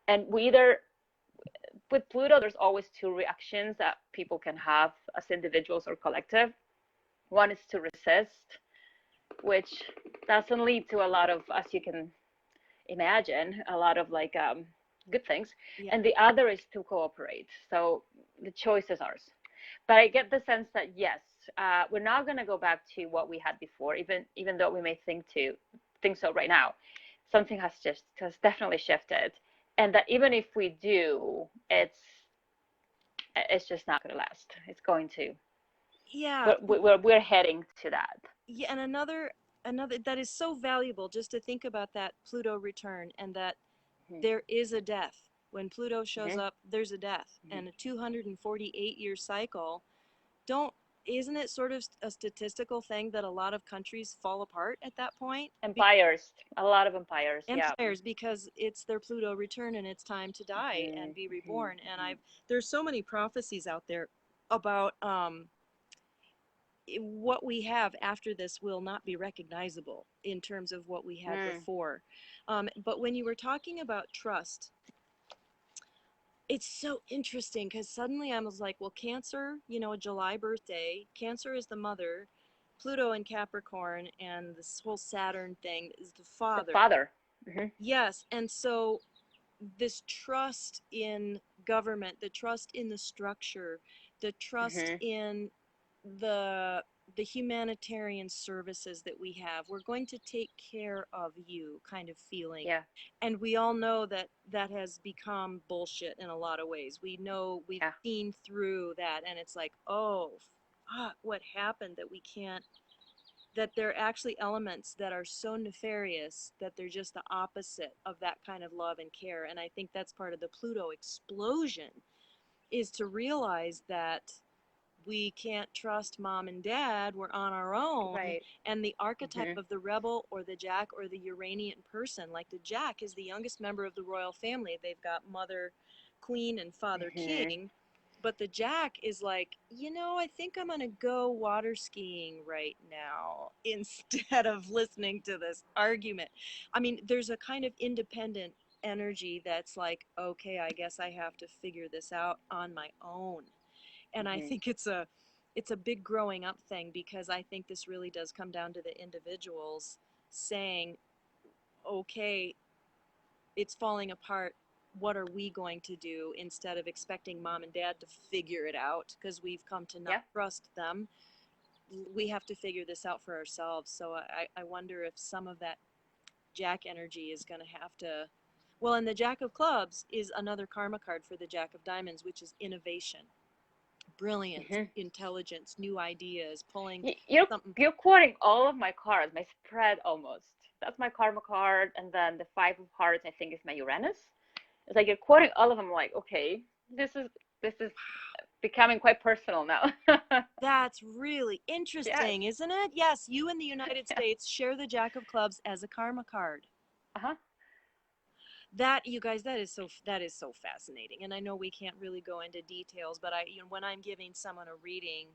And with Pluto, there's always 2 reactions that people can have as individuals or collective. One is to resist, which doesn't lead to a lot of, as you can imagine, a lot of good things. Yeah. And the other is to cooperate. So the choice is ours. But I get the sense that yes, we're not going to go back to what we had before, even though we may think so right now. Something has definitely shifted, and that even if we do, it's just not going to last. It's going to. Yeah. We're heading to that. Yeah, and another that is so valuable just to think about that Pluto return, and that there is a death. When Pluto shows up, there's a death. And a 248-year cycle, isn't it sort of a statistical thing that a lot of countries fall apart at that point? Empires, a lot of empires. Empires, yeah. Because it's their Pluto return and it's time to die and be reborn. And there's so many prophecies out there about what we have after this will not be recognizable in terms of what we had before. But when you were talking about trust, it's so interesting because suddenly I was like, well, Cancer, a July birthday, Cancer is the mother, Pluto and Capricorn, and this whole Saturn thing is the father. The father. Yes, and so this trust in government, the trust in the structure, the trust in the humanitarian services that we have. We're going to take care of you kind of feeling. Yeah. And we all know that has become bullshit in a lot of ways. We know we've seen through that, and it's like, oh, fuck, what happened that we can't, that there are actually elements that are so nefarious that they're just the opposite of that kind of love and care. And I think that's part of the Pluto explosion, is to realize that we can't trust mom and dad, we're on our own. Right. And the archetype of the rebel or the Jack or the Uranian person, like the Jack is the youngest member of the royal family. They've got mother queen and father king. But the Jack is like, I think I'm going to go water skiing right now instead of listening to this argument. I mean, there's a kind of independent energy that's like, okay, I guess I have to figure this out on my own. And I Hmm. think it's a big growing up thing, because I think this really does come down to the individuals saying, okay, it's falling apart. What are we going to do, instead of expecting mom and dad to figure it out because we've come to not Yeah. trust them? We have to figure this out for ourselves. So I wonder if some of that Jack energy is going to have to. Well, and the Jack of Clubs is another karma card for the Jack of Diamonds, which is innovation, brilliance, Hmm. intelligence, new ideas, pulling You're something. you're quoting all of my cards, my spread almost. That's my karma card, and then the Five of Hearts, I think, is my Uranus. It's like you're quoting all of them. Like, okay, this is becoming quite personal now. That's really Yes. interesting, isn't it? Yes, you in the United Yeah. States share the Jack of Clubs as a karma card. Uh-huh. That, you guys, that is so fascinating. And I know we can't really go into details, but when I'm giving someone a reading,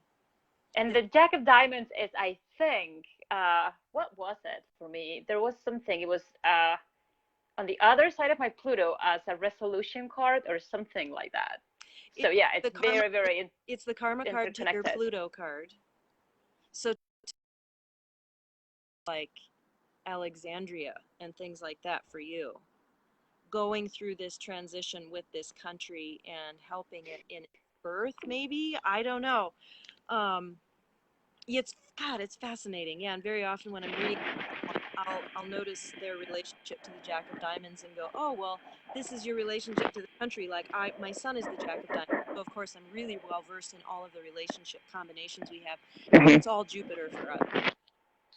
And that the Jack of Diamonds is, I think, what was it for me? There was something. It was on the other side of my Pluto as a resolution card or something like that. So it's yeah, the it's karma very, very it's the karma card to your interconnected. Pluto card. So like Alexandria and things like that for you, going through this transition with this country and helping it in its birth, maybe, I don't know. um it's God, it's fascinating. Yeah, and very often when I'm reading someone, I'll notice their relationship to the Jack of Diamonds and go, oh well, this is your relationship to the country. Like, my son is the Jack of Diamonds, so of course I'm really well versed in all of the relationship combinations we have, and Hmm. it's all Jupiter for us,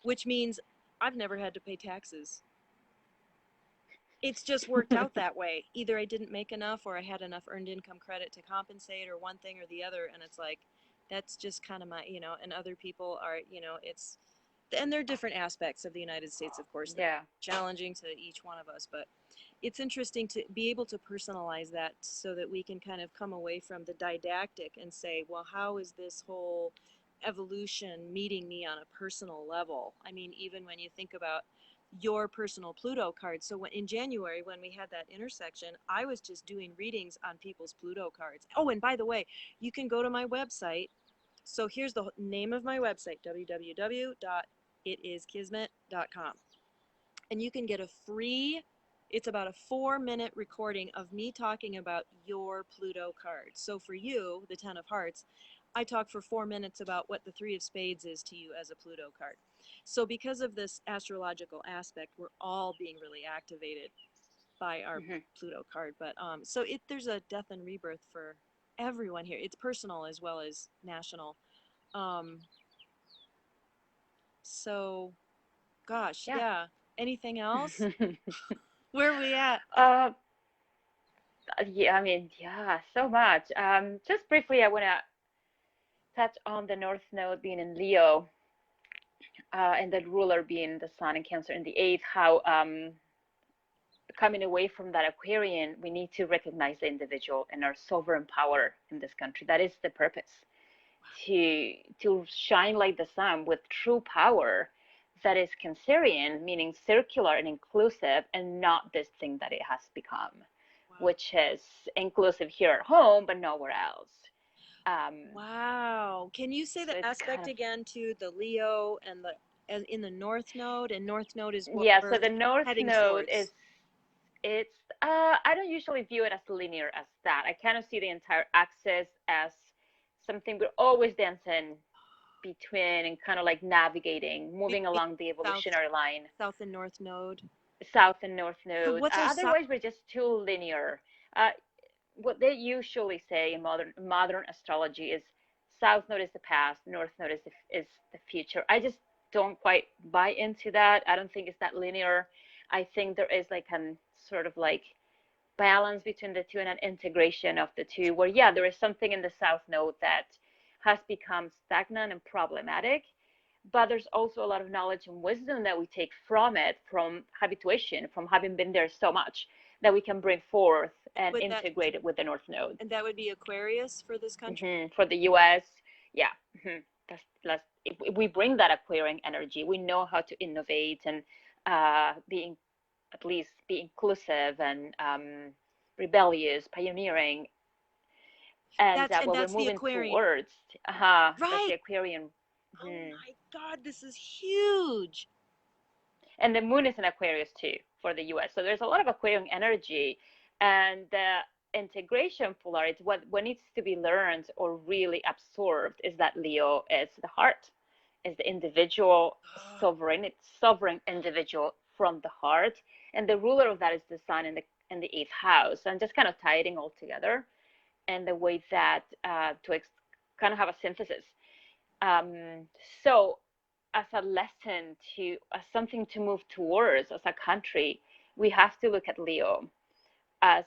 which means I've never had to pay taxes. It's just worked out that way. Either I didn't make enough, or I had enough earned income credit to compensate, or one thing or the other. And it's like, that's just kind of and other people are, and there are different aspects of the United States, of course, that Yeah. are challenging to each one of us. But it's interesting to be able to personalize that, so that we can kind of come away from the didactic and say, well, how is this whole evolution meeting me on a personal level? I mean, even when you think about your personal Pluto card. So in January, when we had that intersection, I was just doing readings on people's Pluto cards. Oh, and by the way, you can go to my website. So here's the name of my website: www.itiskismet.com. And you can get a free, it's about a 4-minute recording of me talking about your Pluto card. So for you, the 10 of Hearts, I talk for 4 minutes about what the Three of Spades is to you as a Pluto card. So because of this astrological aspect, we're all being really activated by our Hmm. Pluto card. But so there's a death and rebirth for everyone here. It's personal as well as national. Um, so gosh, Yeah. yeah. Anything else? Where are we at? uh, yeah, I mean, yeah, so much. Just briefly, I want to touch on the North Node being in Leo, and the ruler being the Sun in Cancer in the eighth. How coming away from that Aquarian, we need to recognize the individual and our sovereign power in this country. That is the purpose, to shine like the sun with true power that is Cancerian, meaning circular and inclusive, and not this thing that it has become, Wow. which is inclusive here at home but nowhere else. Wow. Can you say So the it's kind aspect of, again to the Leo and the and in the North Node? And North Node is what yeah. we're So the North heading Node is, towards. it's I don't usually view it as linear as that. I kind of see the entire axis as something we're always dancing between and kind of like navigating, moving Between along the South evolutionary line, South and North Node. south and north So node. what's our south? Otherwise, we're just too linear. Uh, what they usually say in modern astrology is south node is the past, north node is the future. I just don't quite buy into that. I don't think it's that linear. I think there is like a sort of like balance between the two and an integration of the two, where yeah, there is something in the south node that has become stagnant and problematic, but there's also a lot of knowledge and wisdom that we take from it, from habituation, from having been there so much. that we can bring forth and Would that integrate it with the North Node. and that would be Aquarius for this country? For the US, yeah. If we bring that Aquarian energy, we know how to innovate and at least be inclusive and rebellious, pioneering, and what we're That's the moving Aquarian. towards, that's Right. the Aquarian. Oh Mhm. my God, this is huge. And the moon is in Aquarius too for the US. So there's a lot of Aquarian energy, and the integration polarity, what needs to be learned or really absorbed is that Leo is the heart, is the individual sovereign individual from the heart, and the ruler of that is the sun in the eighth house, and just kind of tying all together, and the way that kind of have a synthesis. Um, so as a lesson as something to move towards as a country, we have to look at Leo as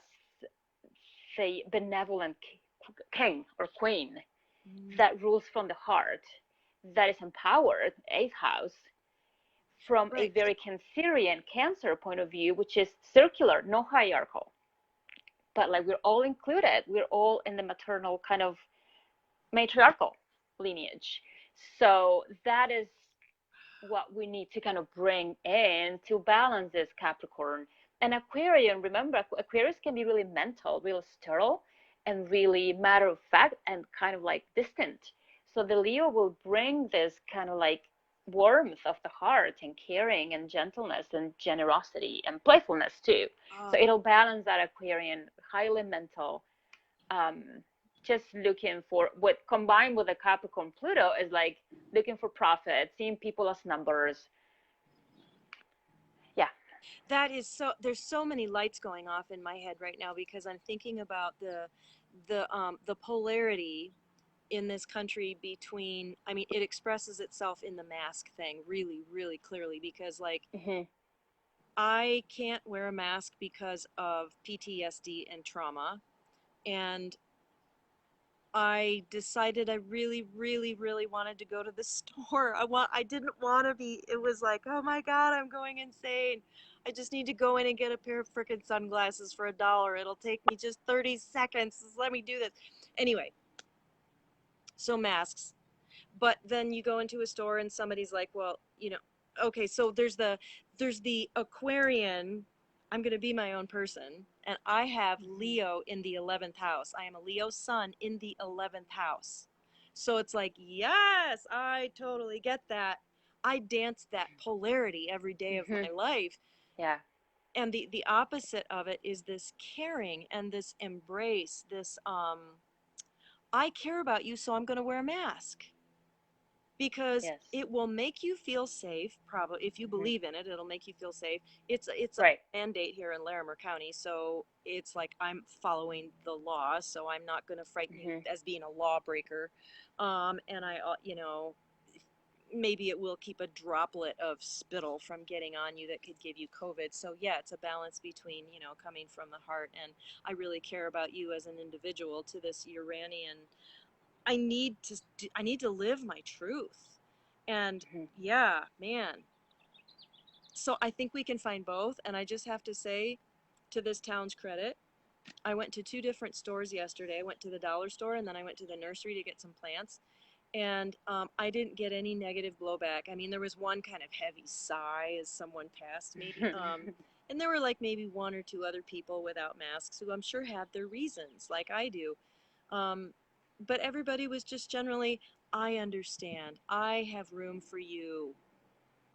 the benevolent king or queen that rules from the heart, that is empowered, eighth house, from a Right. very Cancerian Cancer point of view, which is circular, no hierarchical, but like we're all included, we're all in the maternal kind of matriarchal lineage. So that is what we need to kind of bring in to balance this Capricorn. And Aquarian, remember, Aquarius can be really mental, really sterile, and really matter of fact and kind of like distant. So the Leo will bring this kind of like warmth of the heart and caring and gentleness and generosity and playfulness too. So it'll balance that Aquarian, highly mental, um, just looking for what combined with the Capricorn Pluto is like looking for profit, seeing people as numbers. Yeah. That is so, there's so many lights going off in my head right now because I'm thinking about the polarity in this country between, I mean, it expresses itself in the mask thing really, really clearly because like Mm-hmm. I can't wear a mask because of PTSD and trauma. And I decided I really, really, really wanted to go to the store. I didn't want to be, it was like, oh my God, I'm going insane. I just need to go in and get a pair of frickin' sunglasses for $1. It'll take me just 30 seconds. Just let me do this. Anyway, so masks. But then you go into a store and somebody's like, well, okay, so there's the Aquarian. I'm going to be my own person, and I have Mm-hmm. Leo in the 11th house. I am a Leo sun in the 11th house. So it's like, yes, I totally get that. I dance that polarity every day of Mm-hmm. my life. Yeah. And the opposite of it is this caring and this embrace, this I care about you, so I'm going to wear a mask because Yes. it will make you feel safe. Probably, if you Mm-hmm. believe in it, it'll make you feel safe. It's a Right. mandate here in Larimer County, so it's like I'm following the law, so I'm not going to frighten you Mm-hmm. as being a lawbreaker. And maybe it will keep a droplet of spittle from getting on you that could give you COVID. So yeah, it's a balance between coming from the heart, and I really care about you as an individual to this Uranian. I need to live my truth. And Mm-hmm. yeah, man. So I think we can find both. And I just have to say, to this town's credit, I went to two different stores yesterday. I went to the dollar store and then I went to the nursery to get some plants. And I didn't get any negative blowback. I mean, there was one kind of heavy sigh as someone passed me. And there were like maybe one or two other people without masks who I'm sure had their reasons, like I do. Um, but everybody was just generally, I understand. I have room for you.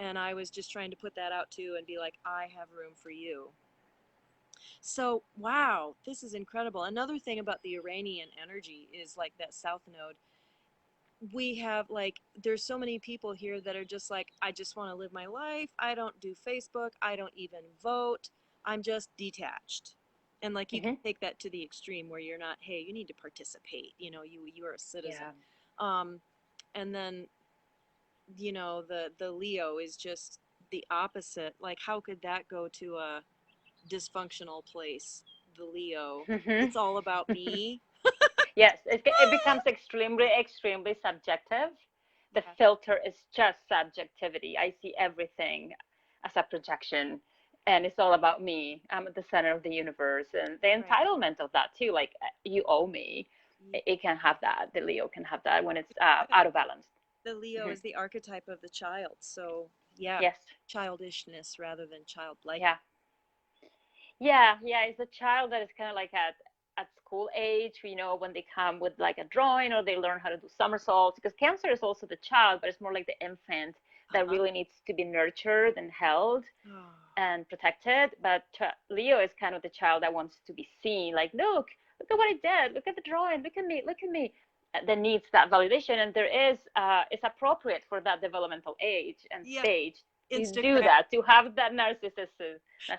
And I was just trying to put that out too and be like, I have room for you. So, wow, this is incredible. Another thing about the Uranian energy is like that south node. We have like, there's so many people here that are just like, I just want to live my life. I don't do Facebook. I don't even vote. I'm just detached. And like you can Mm-hmm. take that to the extreme where you're not, hey, you need to participate. You are a citizen. Yeah. Um, and then the Leo is just the opposite. Like how could that go to a dysfunctional place? The Leo, Mm-hmm. it's all about me. Yes, it becomes extremely subjective. The Yeah. filter is just subjectivity. I see everything as a projection, and it's all about me. I'm at the center of the universe, and the Right. entitlement of that too. Like you owe me. Ye- It can have that. The Leo can have that when it's Good. out of balance. The Leo Hmm. is the archetype of the child. So, yeah, Yes. childishness rather than childlike. Yeah. Yeah. It's a child that is kind of like at school age. When they come with like a drawing or they learn how to do somersaults. Because Cancer is also the child, but it's more like the infant that Uh-huh. really needs to be nurtured and held Oh, and protected. But Leo is kind of the child that wants to be seen. Like, look at what I did. Look at the drawing. Look at me. Look at me. That needs that validation, and it's appropriate for that developmental age and yeah. stage to do Instagram. that, to have that narcissism. Yeah,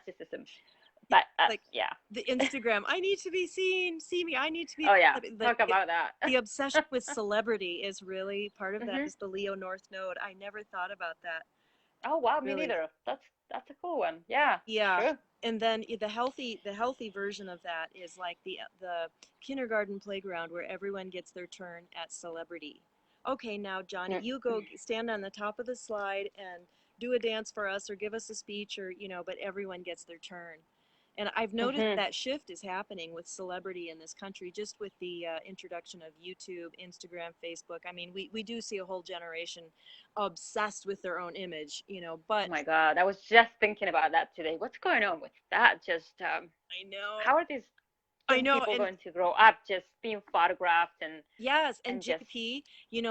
But like yeah. the Instagram. I need to be seen. See me. I need to be. Oh yeah. The, Talk about that. the obsession with celebrity is really part of that. Hmm. Is the Leo North Node. I never thought about that. Oh wow, me Really. neither. That's a cool one. Yeah. Yeah. True. And then the healthy version of that is like the kindergarten playground where everyone gets their turn at celebrity. Okay, now Johnny, you go stand on the top of the slide and do a dance for us or give us a speech or but everyone gets their turn. And I've noticed Hmm. that shift is happening with celebrity in this country just with the introduction of YouTube, Instagram, Facebook. I mean, we do see a whole generation obsessed with their own image, Oh but my God, I was just thinking about that today. What's going on with that? Just I know. how are these I young know, people and going to grow up just being photographed yes, and and just JP,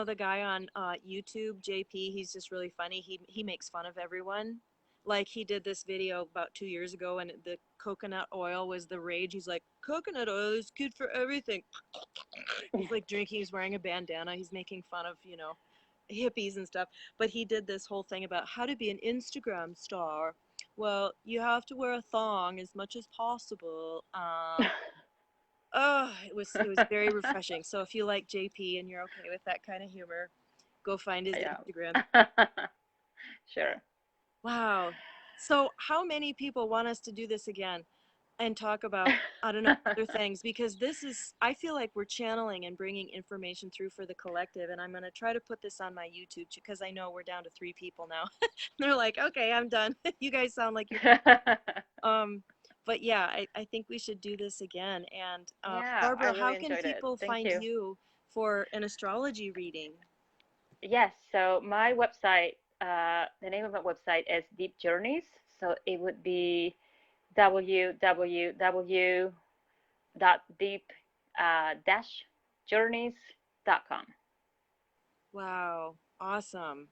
the guy on YouTube, JP, he's just really funny. He makes fun of everyone. Like he did this video about 2 years ago, and the coconut oil was the rage. He's like, coconut oil is good for everything. He's like drinking. He's wearing a bandana. He's making fun of hippies and stuff. But he did this whole thing about how to be an Instagram star. Well, you have to wear a thong as much as possible. Oh, it was very refreshing. So if you like JP and you're okay with that kind of humor, go find his yeah. Instagram. Sure. Wow. So how many people want us to do this again and talk about, I don't know, other things? Because I feel like we're channeling and bringing information through for the collective. And I'm going to try to put this on my YouTube because I know we're down to 3 people now. They're like, okay, I'm done. You guys sound like you're Um, but yeah, I think we should do this again. And Yeah, I Barbara, how really can enjoyed it. people Thank find you. you for an astrology reading? Yes, so my website, the name of my website is Deep Journeys. So it would be www.deep-journeys.com. Wow, awesome.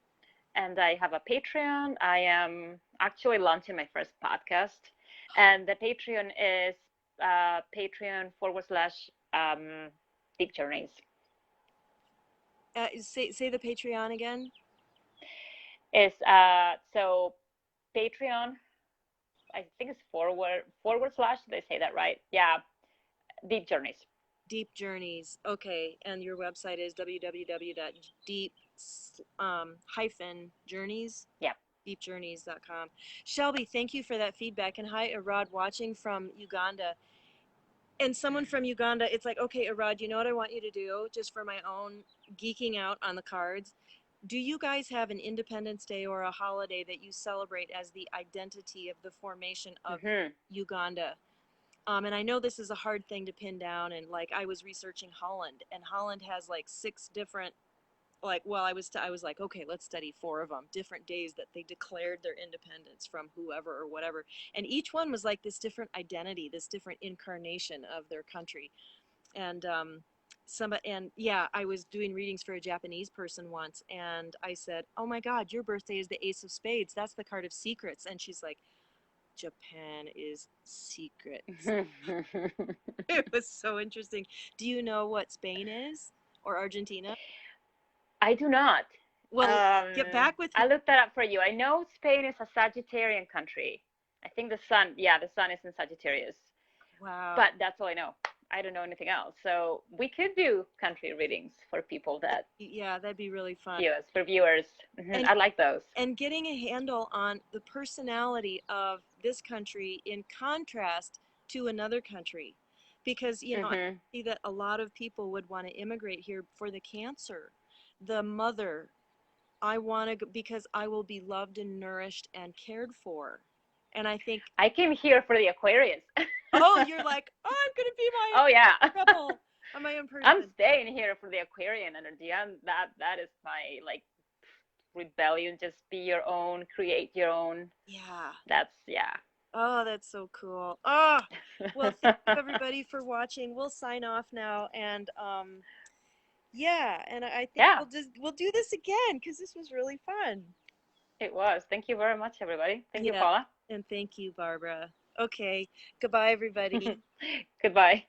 And I have a Patreon. I am actually launching my first podcast, and the Patreon is Patreon/Deep Journeys. Say the Patreon again. Is so Patreon. I think it's forward slash. Did I say that right? Yeah, Deep Journeys. Deep Journeys. Okay, and your website is www.deep hyphen journeys Yeah. deepjourneys.com. Shelby, thank you for that feedback. And hi, Arad, watching from Uganda. And someone from Uganda, it's like, okay, Arad, you know what I want you to do just for my own geeking out on the cards? Do you guys have an Independence Day or a holiday that you celebrate as the identity of the formation of Mm-hmm. Uganda? And I know this is a hard thing to pin down. And like I was researching Holland, and Holland has like 6 different I was like, okay, let's study 4 of them, different days that they declared their independence from whoever or whatever. And each one was like this different identity, this different incarnation of their country. And yeah, I was doing readings for a Japanese person once, and I said, "Oh my God, your birthday is the Ace of Spades. That's the card of secrets." And she's like, "Japan is secrets." It was so interesting. Do you know what Spain is or Argentina? I do not. Well, get back with me. I looked that up for you. I know Spain is a Sagittarian country. I think the sun is in Sagittarius. Wow. But that's all I know. I don't know anything else. So we could do country readings for people that Yeah, that'd be really fun. view us, for viewers. And I like those. and getting a handle on the personality of this country in contrast to another country. Because, I Hmm. see that a lot of people would want to immigrate here for the Cancer, the mother. I want to, because I will be loved and nourished and cared for. And I think, I came here for the Aquarius. oh, you're like, oh, I'm gonna be my Oh yeah. rebel. I'm my own I'm person. staying here for the Aquarian energy. That is my like rebellion. Just be your own, create your own. Yeah. That's yeah. Oh, that's so cool. Oh, well, thank you everybody for watching. We'll sign off now, and yeah, and I think Yeah, we'll do this again because this was really fun. it was. Thank you very much, everybody. Thank you, Yeah, Paula. and thank you, Barbara. Okay, goodbye, everybody. Goodbye.